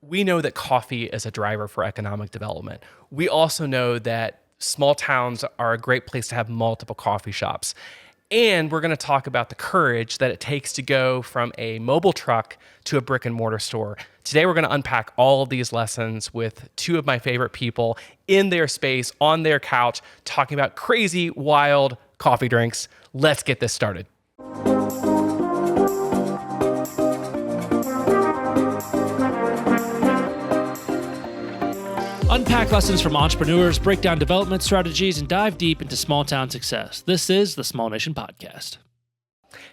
we know that coffee is a driver for economic development. We also know that small towns are a great place to have multiple coffee shops. And we're going to talk about the courage that it takes to go from a mobile truck to a brick and mortar store. Today, we're going to unpack all of these lessons with two of my favorite people in their space, on their couch, talking about crazy, wild coffee drinks. Let's get this started. Unpack lessons from entrepreneurs, break down development strategies, and dive deep into small town success. This is the Small Nation Podcast.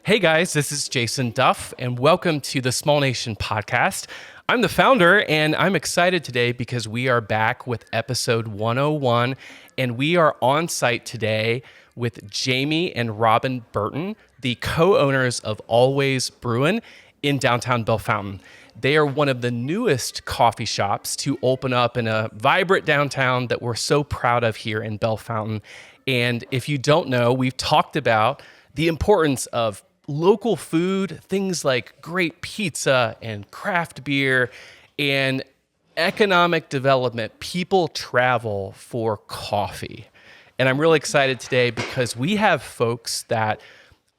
Hey guys, this is Jason Duff, and welcome to the Small Nation Podcast. I'm the founder, and I'm excited today because we are back with episode 101, and we are on site today with Jamie and Robin Burton, the co-owners of Allways Brewin in downtown Bellefontaine. They are one of the newest coffee shops to open up in a vibrant downtown that we're so proud of here in Bellefontaine. And if you don't know, we've talked about the importance of local food, things like great pizza and craft beer and economic development. People travel for coffee. And I'm really excited today because we have folks that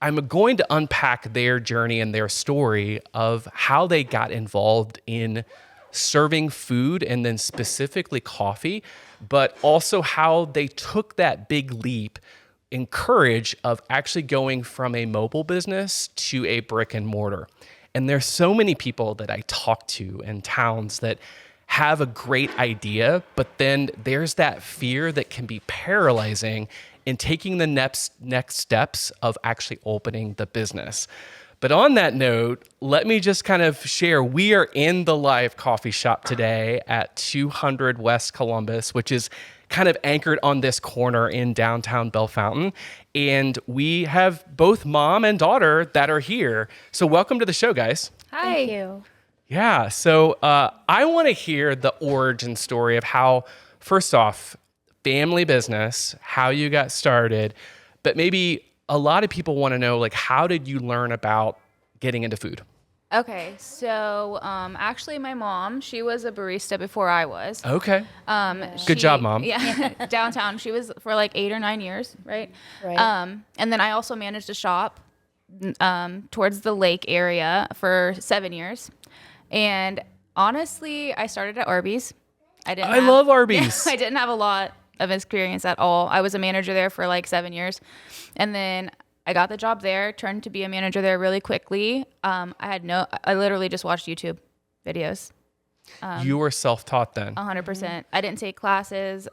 I'm going to unpack their journey and their story of how they got involved in serving food and then specifically coffee, but also how they took that big leap in courage of actually going from a mobile business to a brick and mortar. And there's so many people that I talk to in towns that have a great idea, but then there's that fear that can be paralyzing in taking the next steps of actually opening the business. But on that note, let me just kind of share, we are in the live coffee shop today at 200 West Columbus, which is kind of anchored on this corner in downtown Bellefontaine. And we have both mom and daughter that are here. So welcome to the show, guys. Hi. Thank you. Yeah, so I want to hear the origin story of how, first off, family business, how you got started, but maybe a lot of people want to know, like, how did you learn about getting into food? Okay, so actually my mom, she was a barista before I was. Okay. Good job, Mom. Yeah, downtown. She was for like 8 or 9 years, right? Right. And then I also managed a shop towards the lake area for 7 years. And honestly, I started at Arby's. I love Arby's. I didn't have a lot of experience at all. I was a manager there for like 7 years. And then I got the job there, turned to be a manager there really quickly. I literally just watched YouTube videos. You were self-taught then? 100%. I didn't take classes,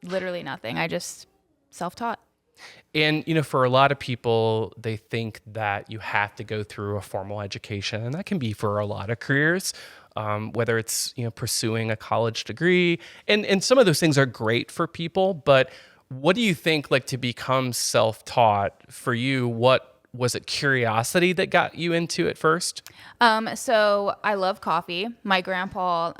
literally nothing. I just self-taught. And, you know, for a lot of people, they think that you have to go through a formal education, and that can be for a lot of careers, whether it's, you know, pursuing a college degree. And some of those things are great for people, but what do you think, like, to become self-taught for you, what was it, curiosity that got you into it first? So I love coffee. My grandpa,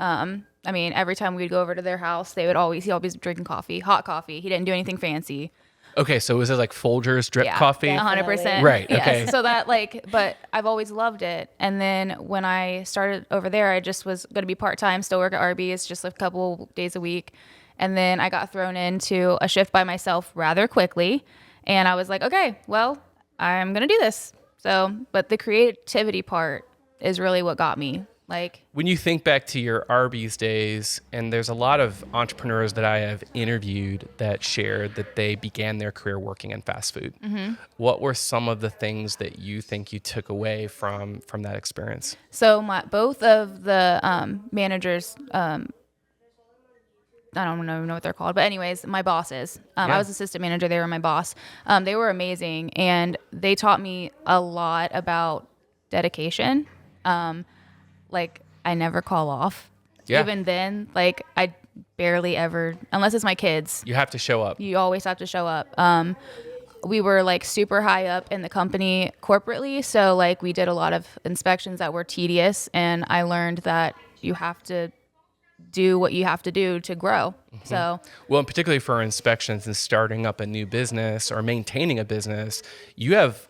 every time we'd go over to their house, he always drinking coffee, hot coffee. He didn't do anything fancy. Okay, so was it like Folgers drip coffee? 100%. Right, yes. okay. So that but I've always loved it. And then when I started over there, I just was going to be part-time, still work at Arby's, just a couple days a week. And then I got thrown into a shift by myself rather quickly. And I was like, okay, well, I'm going to do this. So, but the creativity part is really what got me. Like, when you think back to your Arby's days, and there's a lot of entrepreneurs that I have interviewed that shared that they began their career working in fast food. Mm-hmm. What were some of the things that you think you took away from that experience? So both of the managers, I don't know what they're called, but anyways, my bosses, I was assistant manager. They were my boss. They were amazing, and they taught me a lot about dedication. Like, I never call off. Yeah. Even then, like, I barely ever, unless it's my kids. You have to show up. You always have to show up. We were like super high up in the company corporately. So like we did a lot of inspections that were tedious, and I learned that you have to do what you have to do to grow. Mm-hmm. So, well, and particularly for inspections and starting up a new business or maintaining a business, you have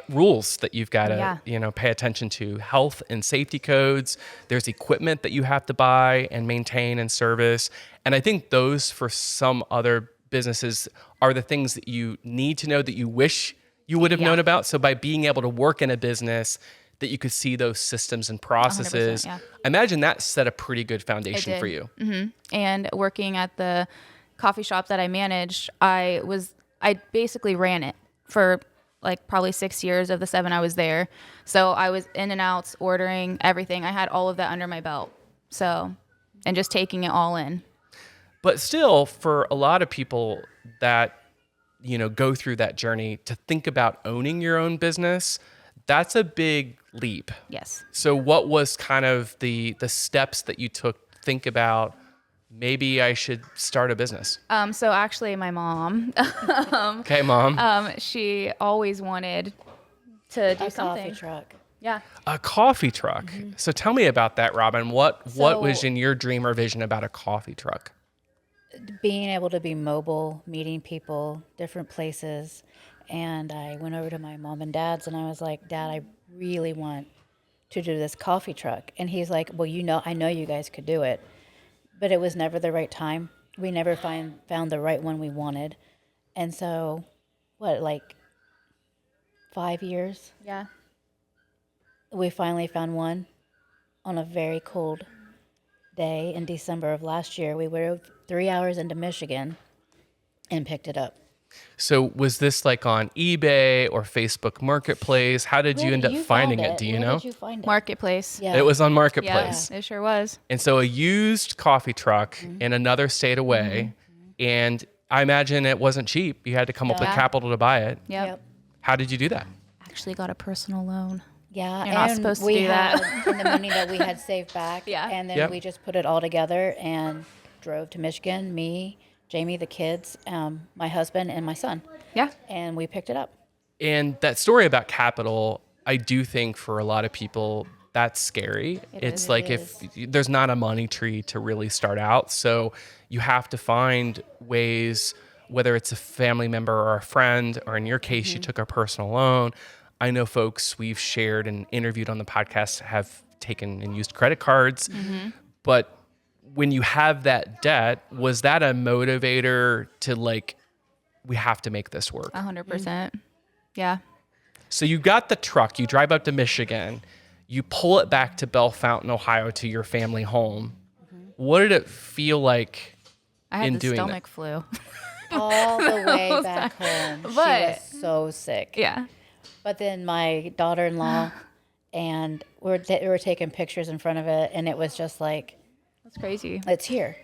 rules that you've got to, Yeah. pay attention to. Health and safety codes. There's equipment that you have to buy and maintain and service. And I think those, for some other businesses, are the things that you need to know that you wish you would have known about. So by being able to work in a business that you could see those systems and processes, yeah. I imagine that set a pretty good foundation for you. And working at the coffee shop that I managed, I basically ran it for like probably 6 years of the 7 I was there. So I was in and outs, ordering everything. I had all of that under my belt. So, and just taking it all in. But still, for a lot of people that, go through that journey, to think about owning your own business, that's a big leap. Yes. So what was kind of the steps that you took to think about, maybe I should start a business? So actually my mom, Okay, Mom. she always wanted to do A something. coffee truck. Yeah. A coffee truck. So tell me about that, Robin. What was So- in your dream or vision about a coffee truck? Being able to be mobile, meeting people, different places. And I went over to my mom and dad's and I was like, Dad, I really want to do this coffee truck. And he's like, well, I know you guys could do it. But it was never the right time. We never found the right one we wanted. And so, like 5 years, Yeah. we finally found one on a very cold day in December of last year. We drove 3 hours into Michigan and picked it up. So was this like on eBay or Facebook Marketplace? How did you end up finding it? Do you Where know? did you find it? Marketplace. Yeah. It was on Yeah, Marketplace. it sure was. And so a used coffee truck in another state away. And I imagine it wasn't cheap. You had to come up with Yeah. capital to buy it. Yep. Yep. How did you do that? Actually got a personal loan. Yeah, You're not and supposed to we do that. had the money that we had saved back. Yeah. And then Yep. we just put it all together and drove to Michigan, me, Jamie, the kids, my husband, and my son. Yeah. And we picked it up. And that story about capital, I do think for a lot of people, that's scary. It's is. like It if there's not a money tree to really start out. So you have to find ways, whether it's a family member or a friend, or in your case, you took a personal loan. I know folks we've shared and interviewed on the podcast have taken and used credit cards. But when you have that debt, was that a motivator to like, we have to make this work? 100%. Yeah. So you got the truck, you drive up to Michigan, you pull it back to Bellefontaine, Ohio, to your family home. What did it feel like I had in the doing that? stomach flu. All the way back home. She But- was so sick. Yeah. But then my daughter-in-law and we were taking pictures in front of it, and it was just like, That's crazy. it's here.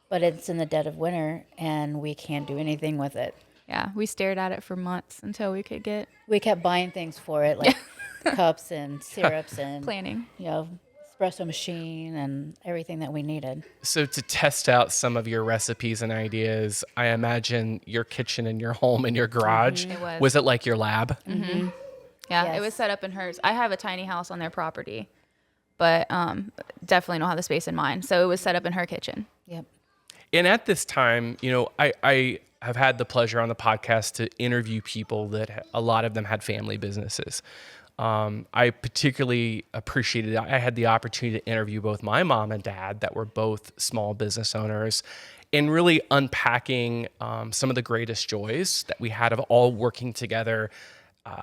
But it's in the dead of winter, and we can't do anything with it. Yeah. We stared at it for months until we could get We kept buying things for it, like cups and syrups and planning. espresso machine and everything that we needed. So to test out some of your recipes and ideas, I imagine your kitchen and your home and your garage, It was. was it like your lab? Yeah. Yes. It was set up in hers. I have a tiny house on their property, but definitely don't have the space in mine. So it was set up in her kitchen. Yep. And at this time, I have had the pleasure on the podcast to interview people that a lot of them had family businesses. I particularly appreciated, I had the opportunity to interview both my mom and dad that were both small business owners, and really unpacking some of the greatest joys that we had of all working together,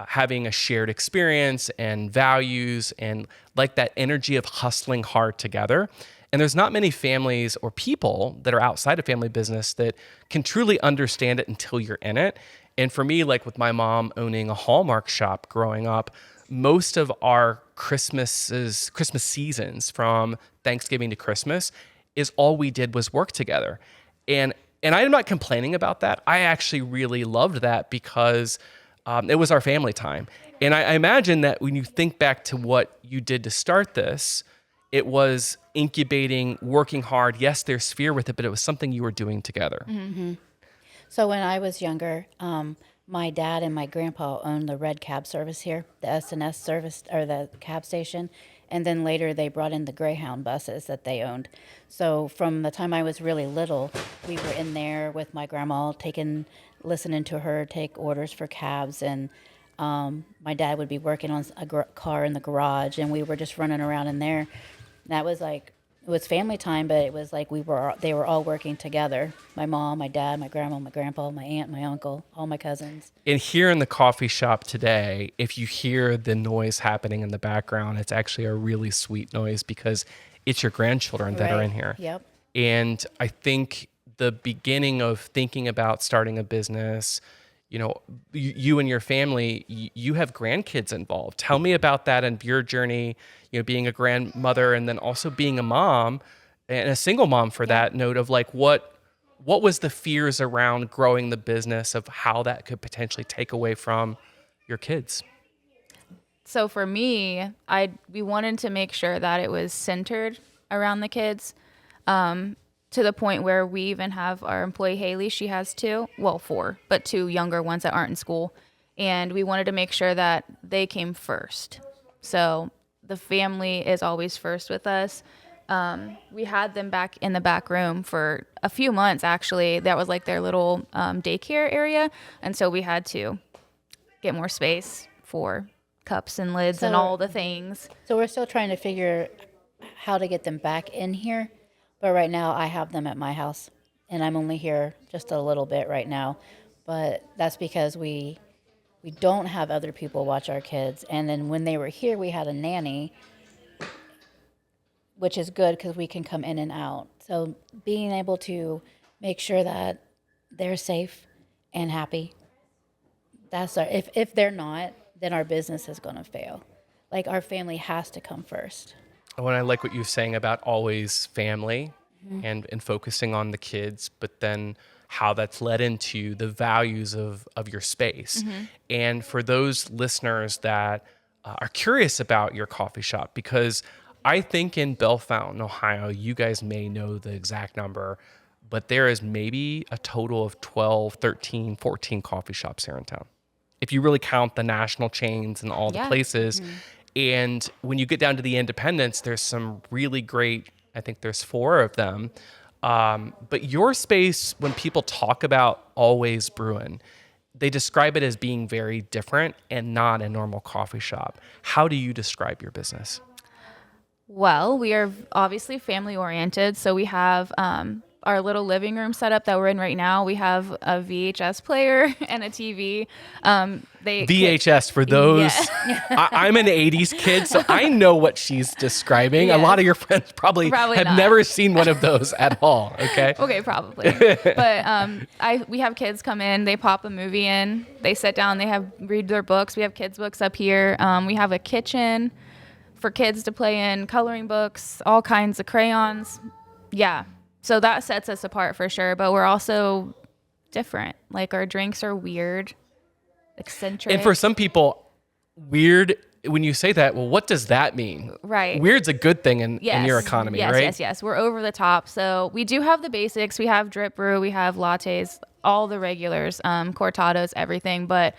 having a shared experience and values, and like that energy of hustling hard together. And there's not many families or people that are outside of family business that can truly understand it until you're in it. And for me, like with my mom owning a Hallmark shop growing up, most of our Christmas seasons from Thanksgiving to Christmas is all we did was work together. And I'm not complaining about that. I actually really loved that because it was our family time. And I imagine that when you think back to what you did to start this, it was incubating, working hard. Yes, there's fear with it, but it was something you were doing together. So when I was younger, my dad and my grandpa owned the red cab service here, the S&S service, or the cab station. And then later they brought in the Greyhound buses that they owned. So from the time I was really little, we were in there with my grandma, listening to her take orders for cabs. And My dad would be working on a car in the garage, and we were just running around in there. That was like, it was family time, but it was like they were all working together. My mom, my dad, my grandma, my grandpa, my aunt, my uncle, all my cousins. And here in the coffee shop today, if you hear the noise happening in the background, it's actually a really sweet noise because it's your grandchildren that are in here. Yep. And I think the beginning of thinking about starting a business, you and your family, you have grandkids involved. Tell me about that and your journey, being a grandmother and then also being a mom and a single mom for that note of like, what was the fears around growing the business of how that could potentially take away from your kids? So for me, we wanted to make sure that it was centered around the kids, to the point where we even have our employee Haley. She has 4, but 2 younger ones that aren't in school, and we wanted to make sure that they came first. So the family is always first with us. We had them back in the back room for a few months, actually. That was like their little daycare area, and so we had to get more space for cups and lids and all the things. So we're still trying to figure how to get them back in here. But right now I have them at my house, and I'm only here just a little bit right now. But that's because we don't have other people watch our kids. And then when they were here, we had a nanny, which is good because we can come in and out. So being able to make sure that they're safe and happy, if they're not, then our business is going to fail. Like, our family has to come first. When I like what you're saying about always family and focusing on the kids, but then how that's led into the values of your space. And for those listeners that are curious about your coffee shop, because I think in Bellefontaine, Ohio, you guys may know the exact number, but there is maybe a total of 12, 13, 14 coffee shops here in town, if you really count the national chains and all the places. And when you get down to the independents, there's some really great, I think there's 4 of them. But your space, when people talk about Allways Brewin, they describe it as being very different and not a normal coffee shop. How do you describe your business? Well, we are obviously family oriented. So we have our little living room setup that we're in right now. We have a VHS player and a TV. VHS, for those, I'm an 80s kid, so I know what she's describing. Yes. A lot of your friends probably have never seen one of those at all, okay? Okay, probably. But we have kids come in, they pop a movie in, they sit down, read their books. We have kids' books up here. We have a kitchen for kids to play in, coloring books, all kinds of crayons. Yeah. So that sets us apart for sure, but we're also different. Like, our drinks are weird, eccentric. And for some people, weird, when you say that, well, what does that mean? Right. Weird's a good thing in your economy, right? Yes. We're over the top. So we do have the basics. We have drip brew, we have lattes, all the regulars, cortados, everything. But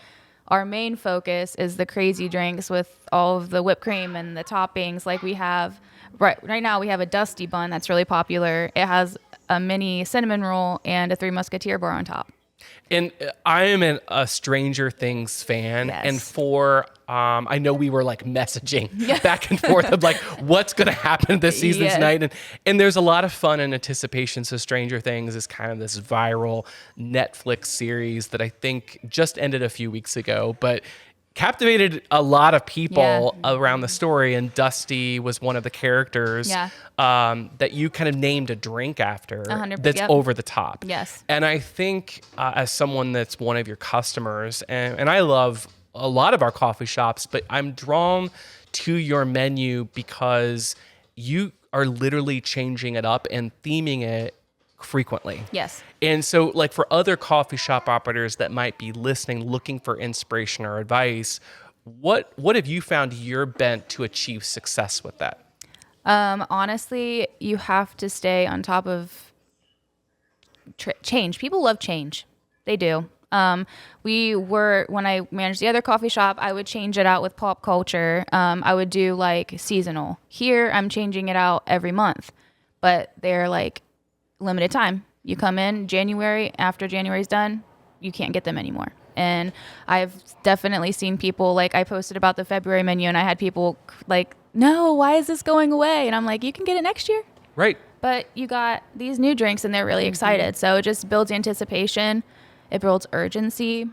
our main focus is the crazy drinks with all of the whipped cream and the toppings. Like, we have... Right now we have a Dusty bun that's really popular. It has a mini cinnamon roll and a 3 Musketeer bar on top. And I am a Stranger Things fan. Yes. And I know we were like messaging back and forth of like, what's going to happen this season's night. And there's a lot of fun and anticipation. So Stranger Things is kind of this viral Netflix series that I think just ended a few weeks ago, but captivated a lot of people around the story, and Dusty was one of the characters that you kind of named a drink after that's over the top. Yes. And I think as someone that's one of your customers, and I love a lot of our coffee shops, but I'm drawn to your menu because you are literally changing it up and theming it frequently. Yes. And so, like, for other coffee shop operators that might be listening, looking for inspiration or advice, what have you found you're bent to achieve success with that? Honestly, you have to stay on top of change. People love change. They do. When I managed the other coffee shop, I would change it out with pop culture. I would do like seasonal. Here, I'm changing it out every month, but they're like limited time. You come in January, after January's done, you can't get them anymore. And I've definitely seen people, like I posted about the February menu and I had people like, no, why is this going away? And I'm like, you can get it next year. Right. But you got these new drinks and they're really excited. So it just builds anticipation. It builds urgency.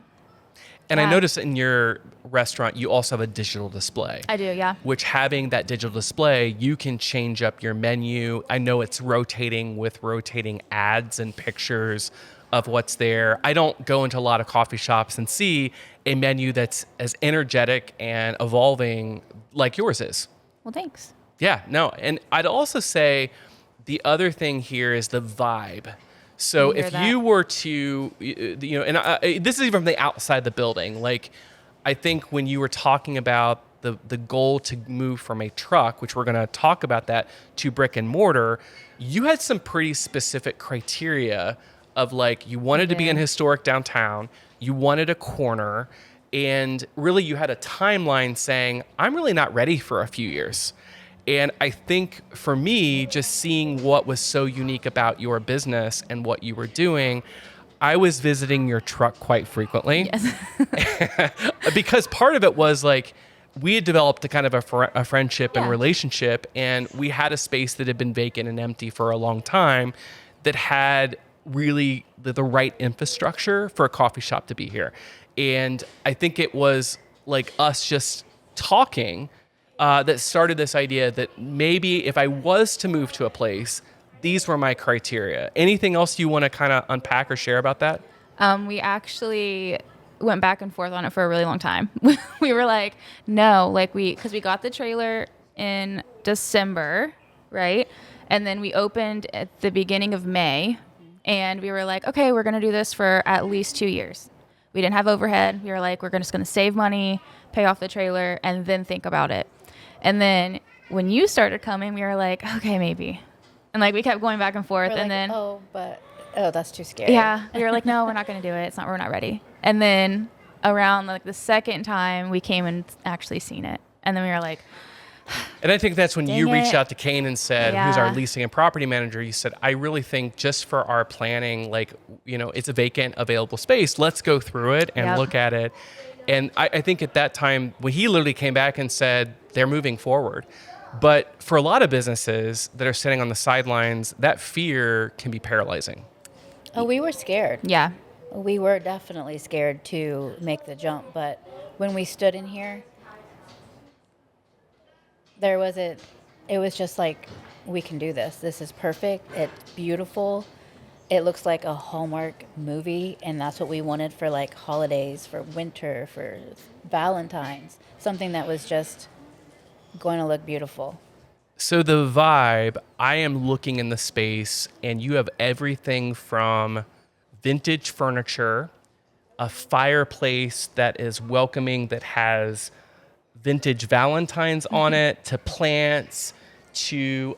And I noticed in your restaurant, you also have a digital display. I do, yeah. Which having that digital display, you can change up your menu. I know it's rotating with rotating ads and pictures of what's there. I don't go into a lot of coffee shops and see a menu that's as energetic and evolving like yours is. Well, thanks. Yeah, no. And I'd also say the other thing here is the vibe. So if you were to, and this is even from the outside the building, like I think when you were talking about the goal to move from a truck, which we're going to talk about that, to brick and mortar, you had some pretty specific criteria of like you wanted to be in historic downtown, you wanted a corner, and really you had a timeline saying, I'm really not ready for a few years. And I think for me, just seeing what was so unique about your business and what you were doing, I was visiting your truck quite frequently. Yes. Because part of it was like, we had developed a kind of a friendship and relationship, and we had a space that had been vacant and empty for a long time that had really the right infrastructure for a coffee shop to be here. And I think it was like us just talking that started this idea that maybe if I was to move to a place, these were my criteria. Anything else you want to kind of unpack or share about that? We actually went back and forth on it for a really long time. We were like, no, like because we got the trailer in December, right? And then we opened at the beginning of May, and we were like, okay, we're going to do this for at least 2 years. We didn't have overhead. We were like, we're just going to save money, pay off the trailer, and then think about it. And then when you started coming, we were like, okay, maybe. And like we kept going back and forth. We're and like, then that's too scary. Yeah. We were like, no, we're not going to do it. We're not ready. And then around like the second time we came and actually seen it. And then we were like, and I think that's when you reached out to Kane and said, who's our leasing and property manager, you said, I really think just for our planning, like, it's a vacant available space. Let's go through it and look at it. And I think at that time, when he literally came back and said, they're moving forward. But for a lot of businesses that are sitting on the sidelines, that fear can be paralyzing. Oh, we were scared. Yeah. We were definitely scared to make the jump. But when we stood in here, it was just like, we can do this. This is perfect. It's beautiful. It looks like a Hallmark movie, and that's what we wanted for like holidays, for winter, for Valentine's. Something that was just going to look beautiful. So the vibe, I am looking in the space, and you have everything from vintage furniture, a fireplace that is welcoming, that has vintage Valentines on it, to plants, to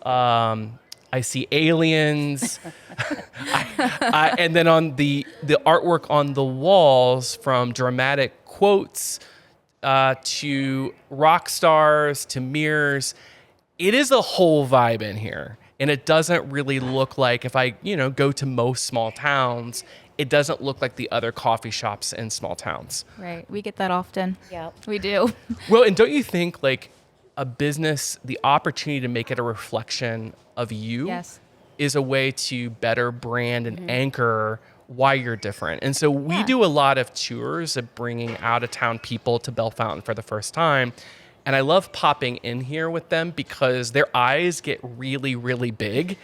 I see aliens, and then on the artwork on the walls, from dramatic quotes to rock stars to mirrors. It is a whole vibe in here, and it doesn't really look like, if I go to most small towns, it doesn't look like the other coffee shops in small towns. Right. We get that often. Yeah, we do. Well, and don't you think like a business, the opportunity to make it a reflection of you is a way to better brand and anchor why you're different. And so we do a lot of tours of bringing out of town people to Bellefontaine for the first time. And I love popping in here with them because their eyes get really, really big.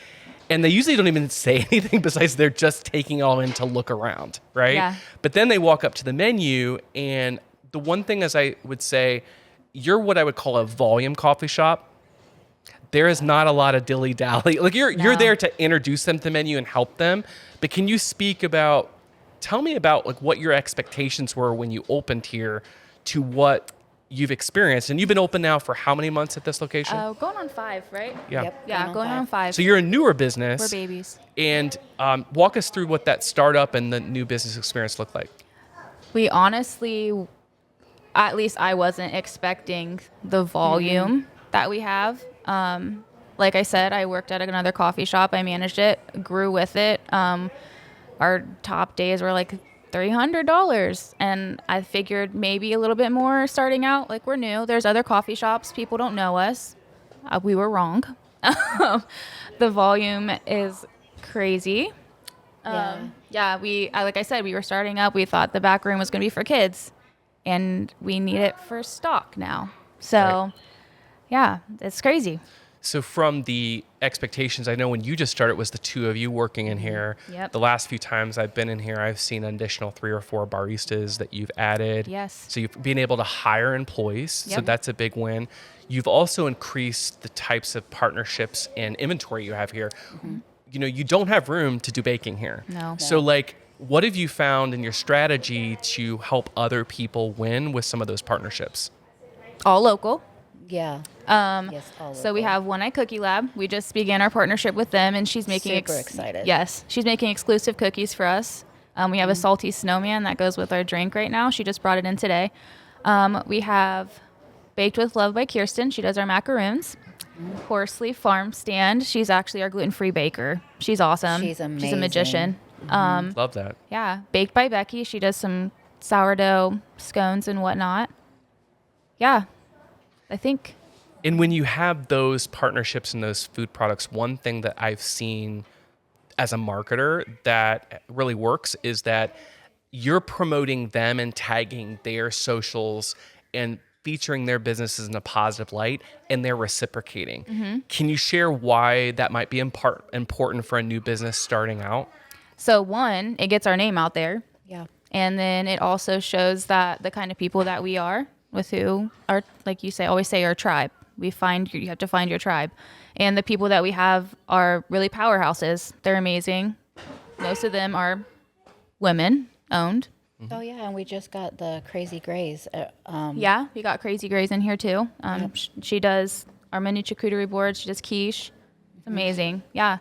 And they usually don't even say anything besides they're just taking it all in to look around, right? Yeah. But then they walk up to the menu, and the one thing, as I would say, you're what I would call a volume coffee shop. There is not a lot of dilly-dally. Like you're there to introduce them to the menu and help them. But can you tell me about like what your expectations were when you opened here to what you've experienced? And you've been open now for how many months at this location? Going on 5, right? Yeah. Yep, Yeah, going on 5. So you're a newer business. We're babies. And walk us through what that startup and the new business experience looked like. We honestly, at least I wasn't expecting the volume that we have. Like I said, I worked at another coffee shop. I managed it, grew with it. Our top days were like $300. And I figured maybe a little bit more starting out. Like, we're new. There's other coffee shops. People don't know us. We were wrong. The volume is crazy. Like I said, we were starting up. We thought the back room was going to be for kids, and we need it for stock now. So, Right. yeah, it's crazy. So from the expectations, I know when you just started, it was the two of you working in here. Yep. The last few times I've been in here, I've seen an additional 3 or 4 baristas that you've added. Yes. So you've been able to hire employees. So Yep. that's a big win. You've also increased the types of partnerships and inventory you have here. You know, you don't have room to do baking here. No. So like, what have you found in your strategy to help other people win with some of those partnerships? All local. Yeah. Yes, all So we local. have One Eye Cookie Lab. We just began our partnership with them, and she's making Super excited. Yes, she's making exclusive cookies for us. We have a salty snowman that goes with our drink right now. She just brought it in today. We have Baked with Love by Kirsten. She does our macaroons. Horsley Farm Stand. She's actually our gluten-free baker. She's awesome. She's She's a amazing. magician. Love that. Yeah, Baked by Becky. She does some sourdough scones and whatnot. Yeah, I think. And when you have those partnerships and those food products, one thing that I've seen as a marketer that really works is that you're promoting them and tagging their socials and featuring their businesses in a positive light, and they're reciprocating. Can you share why that might be important for a new business starting out? So one, it gets our name out there. Yeah. And then it also shows that the kind of people that we are, with who are, like you say, always say, our tribe. You have to find your tribe. And the people that we have are really powerhouses. They're amazing. Most of them are women owned. Oh yeah, and we just got the Crazy Grays. Yeah, we got Crazy Grays in here too. She does our mini charcuterie board. She does quiche. It's amazing. Yeah.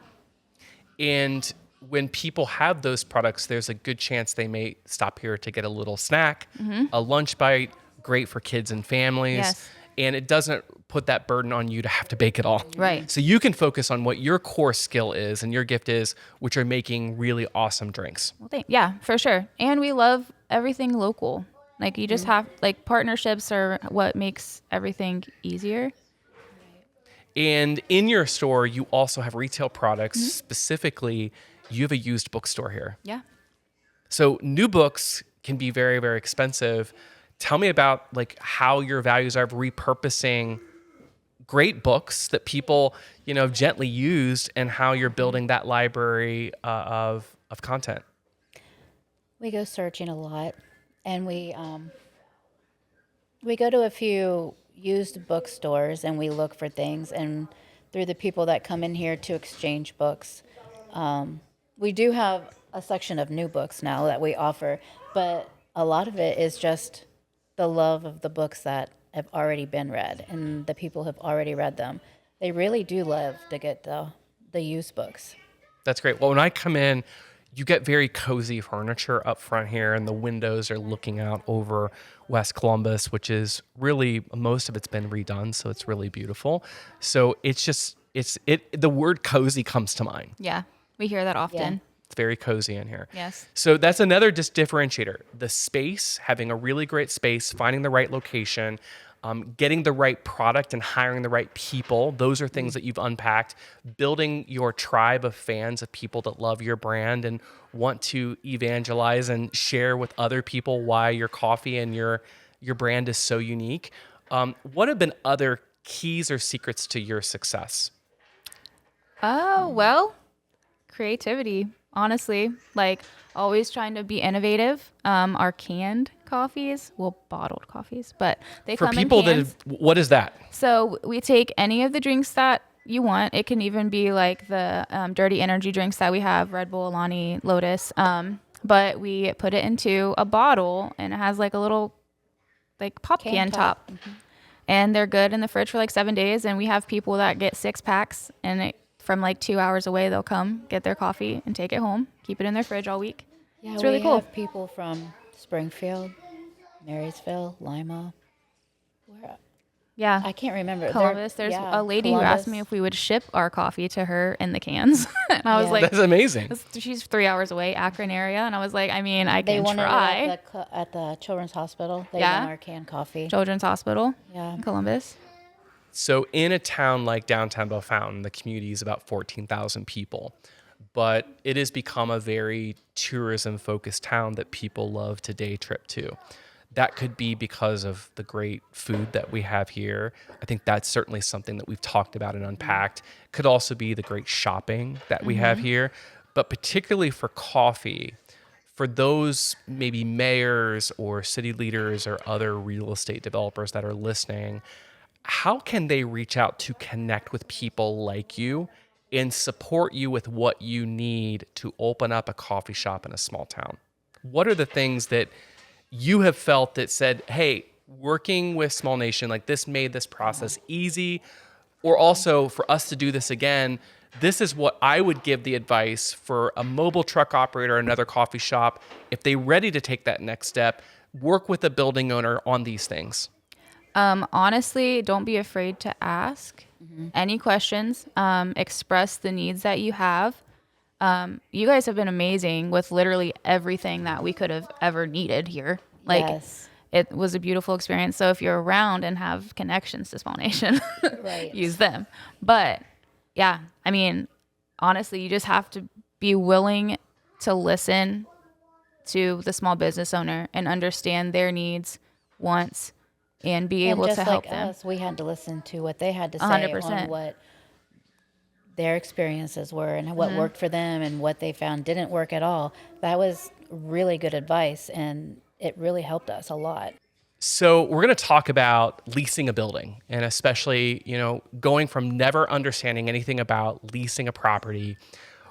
And when people have those products, there's a good chance they may stop here to get a little snack, a lunch bite, great for kids and families. Yes. And it doesn't put that burden on you to have to bake it all. Right. So you can focus on what your core skill is and your gift is, which are making really awesome drinks. Well, yeah, for sure. And we love everything local. Like, you just have, like, partnerships are what makes everything easier. And in your store, you also have retail products. Specifically, you have a used bookstore here. Yeah. So new books can be very, very expensive. Tell me about like how your values are of repurposing great books that people, have gently used, and how you're building that library of content. We go searching a lot, and we go to a few used bookstores and we look for things, and through the people that come in here to exchange books. We do have a section of new books now that we offer, but a lot of it is just the love of the books that have already been read, and the people have already read them. They really do love to get the used books. That's great. Well, when I come in, you get very cozy furniture up front here, and the windows are looking out over West Columbus, which is really, most of it's been redone, so it's really beautiful. So the word cozy comes to mind. Yeah. We hear that often. It's very cozy in here. Yes. So that's another just differentiator. The space, having a really great space, finding the right location, getting the right product and hiring the right people. Those are things that you've unpacked. Building your tribe of fans, of people that love your brand and want to evangelize and share with other people why your coffee and your brand is so unique. What have been other keys or secrets to your success? Oh, well, creativity, honestly. Like, always trying to be innovative. Our canned coffees, bottled coffees, but they For come people in cans. what is that? So we take any of the drinks that you want. It can even be like the dirty energy drinks that we have, Red Bull, Alani, Lotus. But we put it into a bottle, and it has like a little like pop can top. And they're good in the fridge for like 7 days. And we have people that get 6 packs, and from like 2 hours away, they'll come get their coffee and take it home, keep it in their fridge all week. Yeah, It's really we cool. have people from Springfield, Marysville, Lima. Yeah. I can't remember. Columbus. There's a lady who asked me if we would ship our coffee to her in the cans. And I was like, that's amazing. She's 3 hours away, Akron area. And I was like, I mean, I They can wanted try. it at the Children's Hospital. They want our canned coffee. Children's Hospital Yeah. in Columbus. So in a town like downtown Bellefontaine, the community is about 14,000 people, but it has become a very tourism-focused town that people love to day trip to. That could be because of the great food that we have here. I think that's certainly something that we've talked about and unpacked. Could also be the great shopping that we have here, but particularly for coffee, for those maybe mayors or city leaders or other real estate developers that are listening, how can they reach out to connect with people like you and support you with what you need to open up a coffee shop in a small town? What are the things that you have felt that said, hey, working with Small Nation, like this made this process easy, or also for us to do this again, this is what I would give the advice for a mobile truck operator, another coffee shop, if they're ready to take that next step, work with a building owner on these things. Honestly, don't be afraid to ask any questions. Express the needs that you have. You guys have been amazing with literally everything that we could have ever needed here. Like, Yes. it was a beautiful experience. So if you're around and have connections to Small Nation, Right. use them. But yeah, I mean, honestly, you just have to be willing to listen to the small business owner and understand their needs, wants, and be able just to help like them. us, we had to listen to what they had to say 100%. on what their experiences were and what worked for them and what they found didn't work at all. That was really good advice, and it really helped us a lot. So we're going to talk about leasing a building, and especially, going from never understanding anything about leasing a property.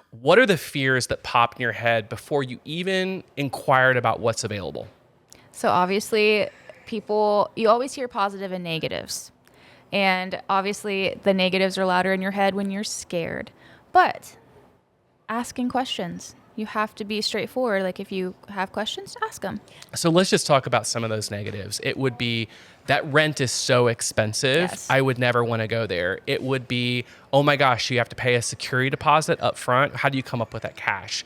What are the fears that pop in your head before you even inquired about what's available? So obviously, you always hear positive and negatives. And obviously, the negatives are louder in your head when you're scared. But asking questions, you have to be straightforward. Like, if you have questions, ask them. So let's just talk about some of those negatives. It would be that rent is so expensive. Yes. I would never want to go there. It would be, oh my gosh, you have to pay a security deposit up front. How do you come up with that cash?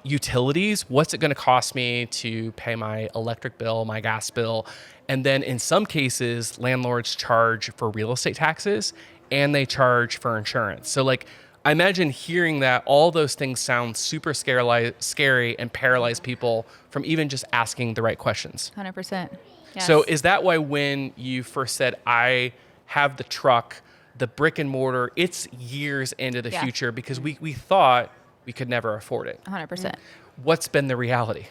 Utilities, what's it going to cost me to pay my electric bill, my gas bill? And then in some cases, landlords charge for real estate taxes and they charge for insurance. So like, I imagine hearing that all those things sound super scary and paralyze people from even just asking the right questions. 100%. Yes. So is that why when you first said, I have the truck, the brick and mortar, it's years into the future because we thought we could never afford it? 100%. What's been the reality?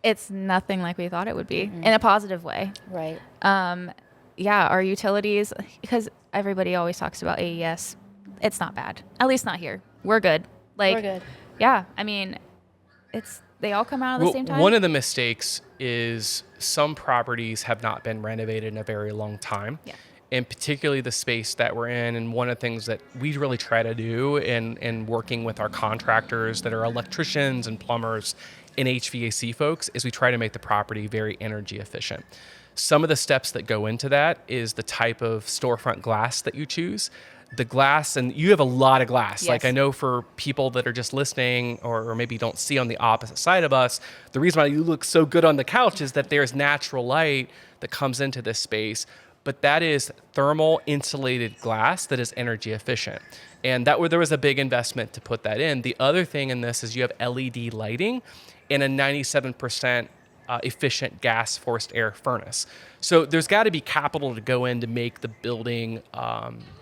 It's nothing like we thought it would be in a positive way. Right. Our utilities, because everybody always talks about AES. It's not bad. At least not here. We're good. We're good. Yeah. I mean, they all come out at the same time. One of the mistakes is some properties have not been renovated in a very long time. Yeah. And particularly the space that we're in. And one of the things that we really try to do in working with our contractors that are electricians and plumbers and HVAC folks is we try to make the property very energy efficient. Some of the steps that go into that is the type of storefront glass that you choose. The glass, and you have a lot of glass. Yes. Like, I know for people that are just listening or maybe don't see on the opposite side of us, the reason why you look so good on the couch is that there's natural light that comes into this space. But that is thermal insulated glass that is energy efficient. And there was a big investment to put that in. The other thing in this is you have LED lighting and a 97% efficient gas forced air furnace. So there's got to be capital to go in to make the building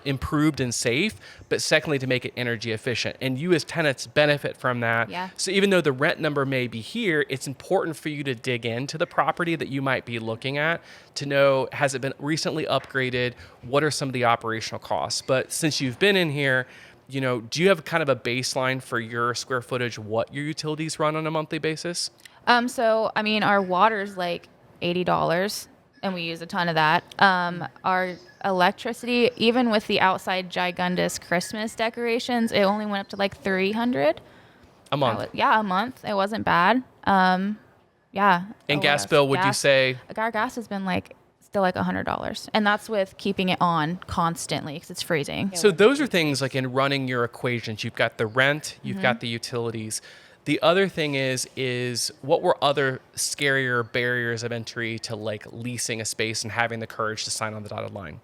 improved and safe, but secondly, to make it energy efficient. And you as tenants benefit from that. Yeah. So even though the rent number may be here, it's important for you to dig into the property that you might be looking at to know, has it been recently upgraded? What are some of the operational costs? But since you've been in here, do you have kind of a baseline for your square footage, what your utilities run on a monthly basis? So, I mean, our water's like $80 and we use a ton of that. Our electricity, even with the outside gigundous Christmas decorations, it only went up to like $300 a month. A month. It wasn't bad. And gas bill, would you say? Our gas has been like still like $100. And that's with keeping it on constantly because it's freezing. So those are things like in running your equations. You've got the rent, you've got the utilities. The other thing is what were other scarier barriers of entry to like leasing a space and having the courage to sign on the dotted line?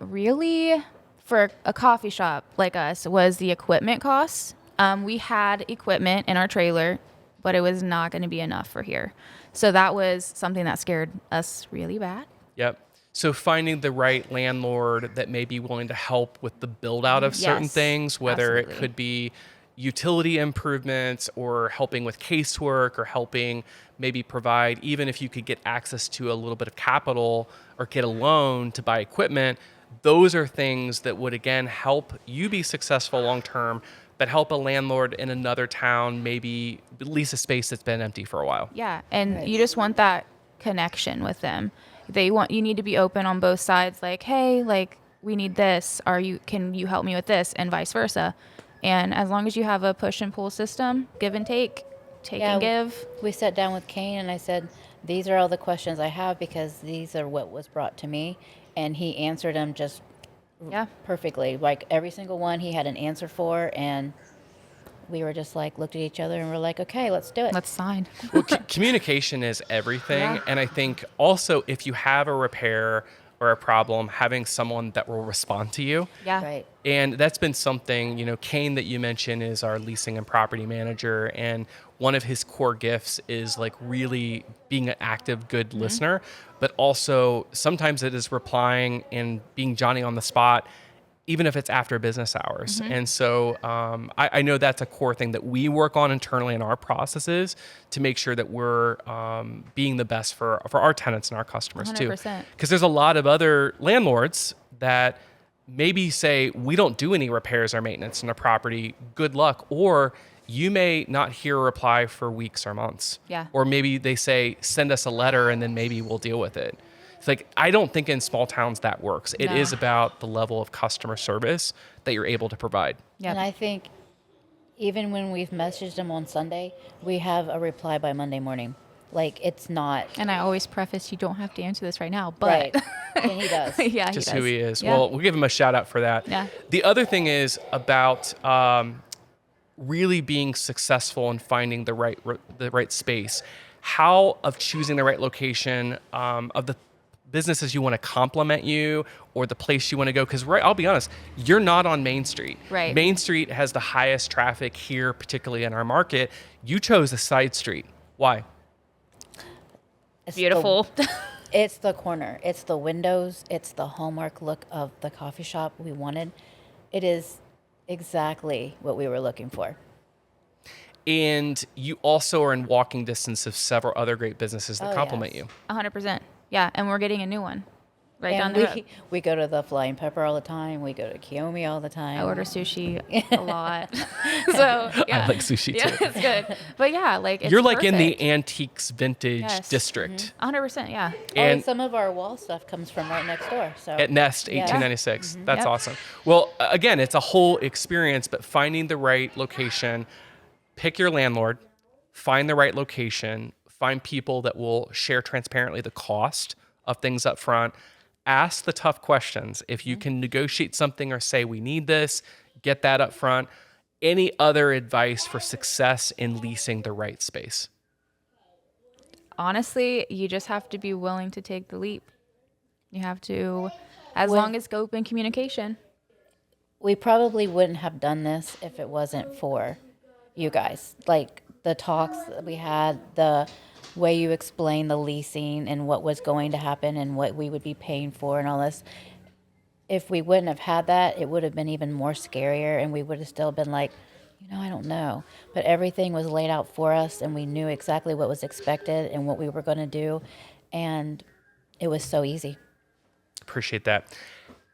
Really, for a coffee shop like us, was the equipment costs. We had equipment in our trailer, but it was not going to be enough for here. So that was something that scared us really bad. Yep. So finding the right landlord that may be willing to help with the build out of certain Yes, things, whether absolutely. it could be utility improvements or helping with casework or helping maybe provide, even if you could get access to a little bit of capital or get a loan to buy equipment, those are things that would again help you be successful long term, but help a landlord in another town maybe lease a space that's been empty for a while. Yeah, and Right. you just want that connection with them. You need to be open on both sides, like, hey, like we need this. Can you help me with this, and vice versa. And as long as you have a push and pull system, give and take and give. We sat down with Kane and I said, these are all the questions I have because these are what was brought to me. And he answered them just Yeah. perfectly. Like every single one he had an answer for. And we were just like, looked at each other and we're like, okay, let's do it. Let's sign. Well, communication is everything. Yeah. And I think also if you have a repair or a problem, having someone that will respond to you. Yeah. Right. And that's been something, Kane that you mentioned is our leasing and property manager. And one of his core gifts is like really being an active, good listener, but also sometimes it is replying and being Johnny on the spot, even if it's after business hours. And so I know that's a core thing that we work on internally in our processes to make sure that we're being the best for our tenants and our customers too. 100%. Because there's a lot of other landlords that maybe say, we don't do any repairs or maintenance in a property, good luck. Or you may not hear a reply for weeks or months. Yeah. Or maybe they say, send us a letter and then maybe we'll deal with it. It's like, I don't think in small towns that works. It No. is about the level of customer service that you're able to provide. Yep. And I think even when we've messaged him on Sunday, we have a reply by Monday morning. Like it's not And I always preface, you don't have to answer this right now, but right. And he does. yeah, Just he who does. he is. Yeah. Well, we'll give him a shout out for that. Yeah. The other thing is about really being successful in finding the right space. How of choosing the right location of the businesses you want to complement you or the place you want to go. Because I'll be honest, you're not on Main Street. Right. Main Street has the highest traffic here, particularly in our market. You chose a side street. Why? It's Beautiful. It's the corner. It's the windows. It's the hallmark look of the coffee shop we wanted. It is exactly what we were looking for. And you also are in walking distance of several other great businesses that Oh, complement yes. you. 100%. Yeah, and we're getting a new one right down And the road. we go to the Flying Pepper all the time. We go to Kiyomi all the time. I order sushi a lot. So, yeah. I like sushi Yeah, too. it's good. But yeah, like it's You're like in the perfect. antiques vintage Yes. district 100%, yeah. and some of our wall stuff comes from right next door. So at Nest Yeah. 1896. That's Yep. awesome. Well, again, it's a whole experience, but finding the right location, pick your landlord, find the right location, find people that will share transparently the cost of things up front. Ask the tough questions. If you can negotiate something or say, we need this, get that up front. Any other advice for success in leasing the right space? Honestly, you just have to be willing to take the leap. You have to, as long as open communication. we probably wouldn't have done this if it wasn't for you guys. Like the talks that we had, the way you explained the leasing and what was going to happen and what we would be paying for and all this. If we wouldn't have had that, it would have been even more scarier and we would have still been like, I don't know. But everything was laid out for us and we knew exactly what was expected and what we were going to do. And it was so easy. Appreciate that.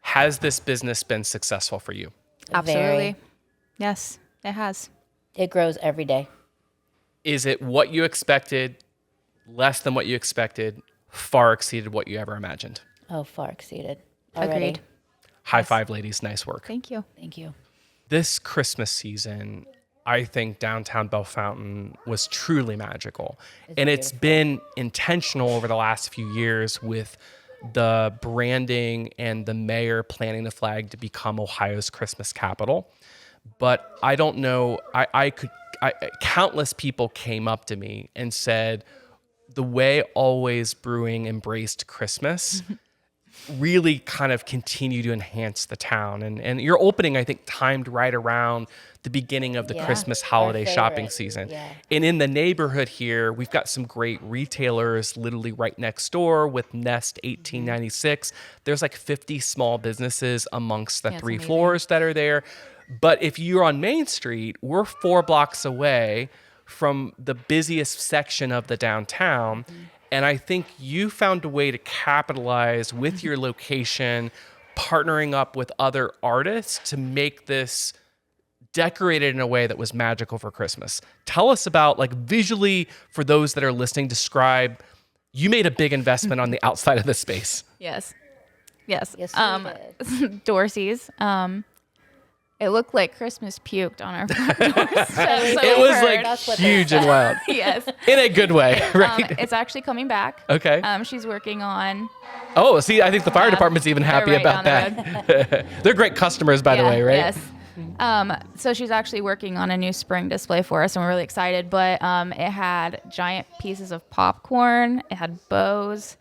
Has this business been successful for you? Absolutely. Very. Yes, it has. It grows every day. Is it what you expected, less than what you expected, far exceeded what you ever imagined? Oh, far exceeded. Already. Agreed. High five, ladies. Nice work. Thank you. Thank you. This Christmas season, I think downtown Bellefontaine was truly magical. And it's been intentional over the last few years with the branding and the mayor planting the flag to become Ohio's Christmas capital. But I don't know, countless people came up to me and said, the way Allways Brewing embraced Christmas really kind of continue to enhance the town. And your opening, I think, timed right around the beginning of the Christmas holiday shopping season. Yeah. And in the neighborhood here, we've got some great retailers literally right next door with Nest 1896. There's like 50 small businesses amongst the three floors that are there. But if you're on Main Street, we're 4 blocks away from the busiest section of the downtown. And I think you found a way to capitalize with your location, partnering up with other artists to make this decorated in a way that was magical for Christmas. Tell us about, like, visually, for those that are listening, describe, you made a big investment on the outside of the space. Yes. Yes, we did. Dorsey's. It looked like Christmas puked on our front doorstep. So it was like huge and wild. Yes. In a good way, right? It's actually coming back. Okay. She's working on. Oh, see, I think the fire department's even happy right about that. They're great customers, by the way, right? Yes. So she's actually working on a new spring display for us, and we're really excited. But it had giant pieces of popcorn. It had bows.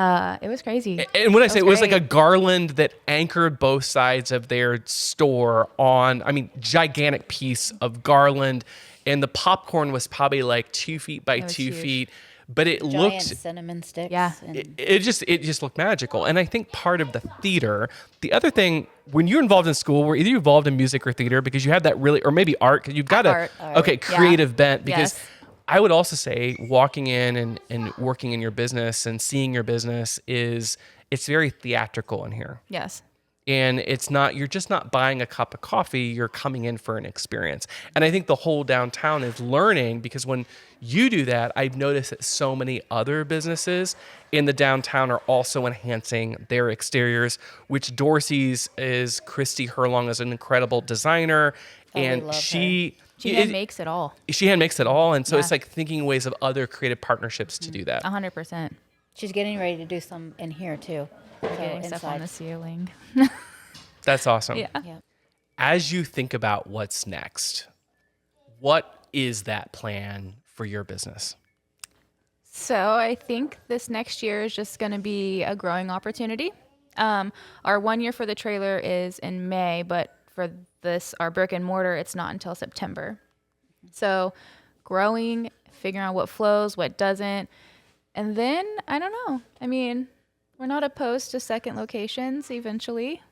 It was crazy. And when I say it was like a garland that anchored both sides of their store on, I mean, gigantic piece of garland. And the popcorn was probably like 2 feet by 2 feet. But it giant looked cinnamon sticks. Yeah. It just looked magical. And I think part of the theater, the other thing, when you're involved in school, were either involved in music or theater because you have that really, or maybe art, because you've got creative bent. Because I would also say walking in and working in your business and seeing your business it's very theatrical in here. Yes. And you're just not buying a cup of coffee, you're coming in for an experience. And I think the whole downtown is learning, because when you do that, I've noticed that so many other businesses in the downtown are also enhancing their exteriors, which Dorsey's is Christy Herlong is an incredible designer. And she makes it all. She hand makes it all. And so it's like thinking ways of other creative partnerships to do that. 100%. She's getting ready to do some in here too. Getting stuff on the ceiling. That's awesome. Yeah. As you think about what's next, what is that plan for your business? So I think this next year is just going to be a growing opportunity. Our 1 year for the trailer is in May, but for our brick and mortar, it's not until September. So growing, figuring out what flows, what doesn't. And then, I don't know. I mean, we're not opposed to second locations eventually.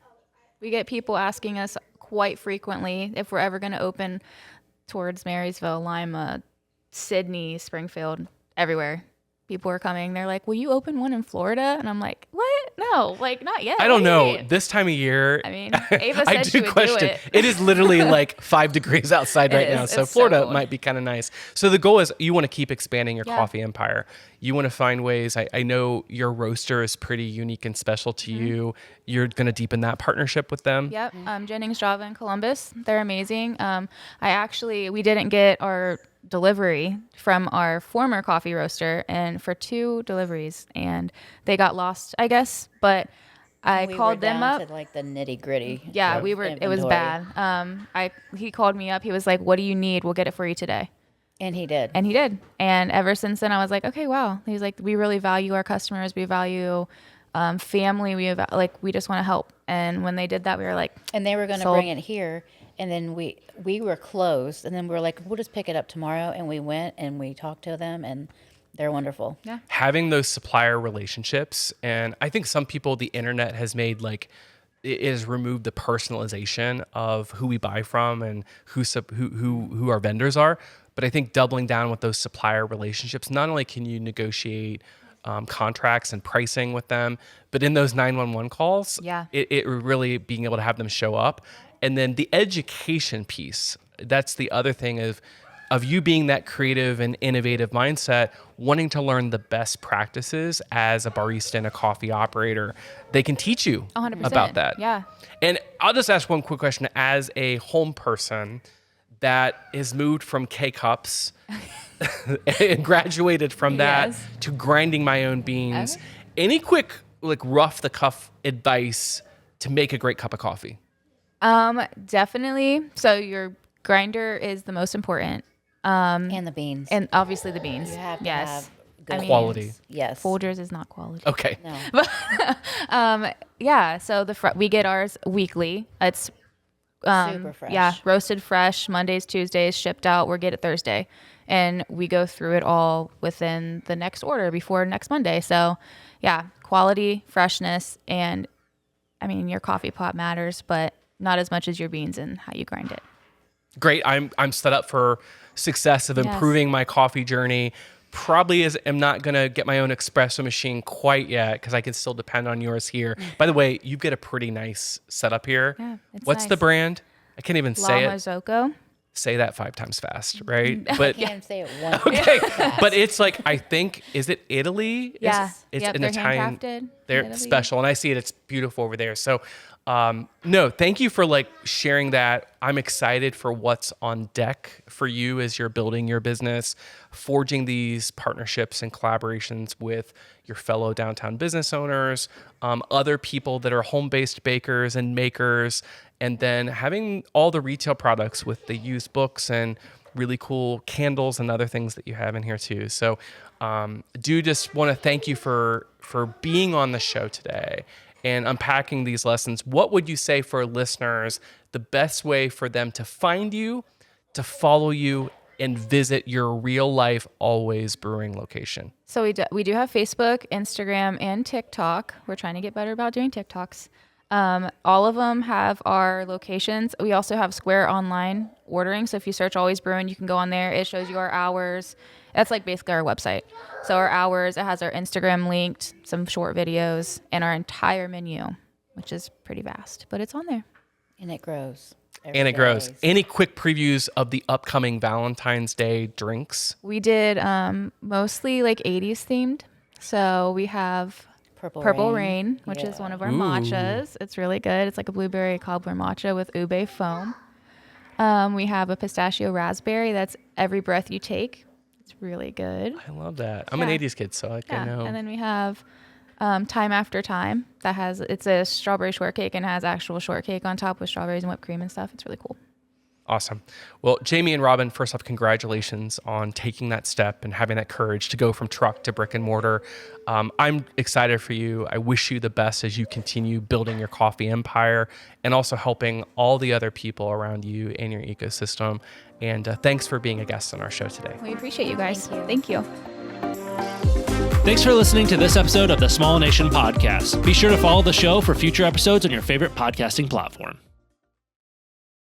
We get people asking us quite frequently if we're ever going to open towards Marysville, Lima, Sydney, Springfield, everywhere. People are coming. They're like, will you open one in Florida? And I'm like, what? No, like, not yet. I don't know. This time of year, I mean, Ava said she would do it. It is literally like 5 degrees outside right now. So Florida might be kind of nice. So the goal is you want to keep expanding your coffee empire. You want to find ways. I know your roaster is pretty unique and special to you. You're going to deepen that partnership with them. Yep. Jennings Java in Columbus. They're amazing. We didn't get our delivery from our former coffee roaster and for 2 deliveries, and they got lost, I guess, but I called them up to like the nitty gritty. Yeah, it was bad. He called me up. He was like, what do you need? We'll get it for you today. And he did. And ever since then I was like, okay, wow. He was like, we really value our customers. We value family. We just want to help. And when they did that, we were like, and they were going to bring it here. And then we were closed, and then we were like, we'll just pick it up tomorrow. And we went and we talked to them, and they're wonderful. Yeah. Having those supplier relationships, and I think some people, the internet has made it has removed the personalization of who we buy from and who our vendors are. But I think doubling down with those supplier relationships, not only can you negotiate contracts and pricing with them, but in those 911 calls, it really being able to have them show up. And then the education piece, that's the other thing of you being that creative and innovative mindset, wanting to learn the best practices as a barista and a coffee operator. They can teach you 100%. About that. Yeah. And I'll just ask one quick question. As a home person that has moved from K-Cups and graduated from that to grinding my own beans, any quick like rough the cuff advice to make a great cup of coffee? Definitely. So your grinder is the most important. And the beans. And obviously the beans. You have to yes. have good Quality. beans. Yes. Folgers is not quality. Okay. No. Yeah. So we get ours weekly. It's Super fresh. Yeah, roasted fresh, Mondays, Tuesdays, shipped out. We're get it Thursday. And we go through it all within the next order before next Monday. So yeah, quality, freshness, and I mean, your coffee pot matters, but not as much as your beans and how you grind it. Great. I'm set up for success of improving my coffee journey. Probably am not going to get my own espresso machine quite yet because I can still depend on yours here. By the way, you get a pretty nice setup here. Yeah, it's What's the nice. brand? I can't even say La it. Marzocco. Say that 5 times fast, right? But I can't say it once. okay, but it's like, I think, is it Italy? Yeah. It's Yep, an they're Italian. handcrafted in They're Italy. special, and I see it. It's beautiful over there. So, no, thank you for like sharing that. I'm excited for what's on deck for you as you're building your business, forging these partnerships and collaborations with your fellow downtown business owners, other people that are home-based bakers and makers, and then having all the retail products with the used books and really cool candles and other things that you have in here too. So, do just want to thank you for being on the show today and unpacking these lessons. What would you say for listeners, the best way for them to find you, to follow you, and visit your real life Allways Brewing location? So we do have Facebook, Instagram, and TikTok. We're trying to get better about doing TikToks. All of them have our locations. We also have Square online ordering. So if you search Allways Brewin, you can go on there. It shows you our hours. That's like basically our website. So our hours, it has our Instagram linked, some short videos, and our entire menu, which is pretty vast, but it's on there. And it grows. And it grows. Any quick previews of the upcoming Valentine's Day drinks? We did mostly like 80s themed. So we have Purple Rain, which is one of our matchas. It's really good. It's like a blueberry cobbler matcha with ube foam. We have a pistachio raspberry. That's Every Breath You Take. It's really good. I love that. I'm an 80s kid, so I know. And then we have Time After Time. It's a strawberry shortcake and has actual shortcake on top with strawberries and whipped cream and stuff. It's really cool. Awesome. Well, Jamie and Robin, first off, congratulations on taking that step and having that courage to go from truck to brick and mortar. I'm excited for you. I wish you the best as you continue building your coffee empire and also helping all the other people around you and your ecosystem. And thanks for being a guest on our show today. We appreciate you guys. Thank you. Thanks for listening to this episode of the Small Nation Podcast. Be sure to follow the show for future episodes on your favorite podcasting platform.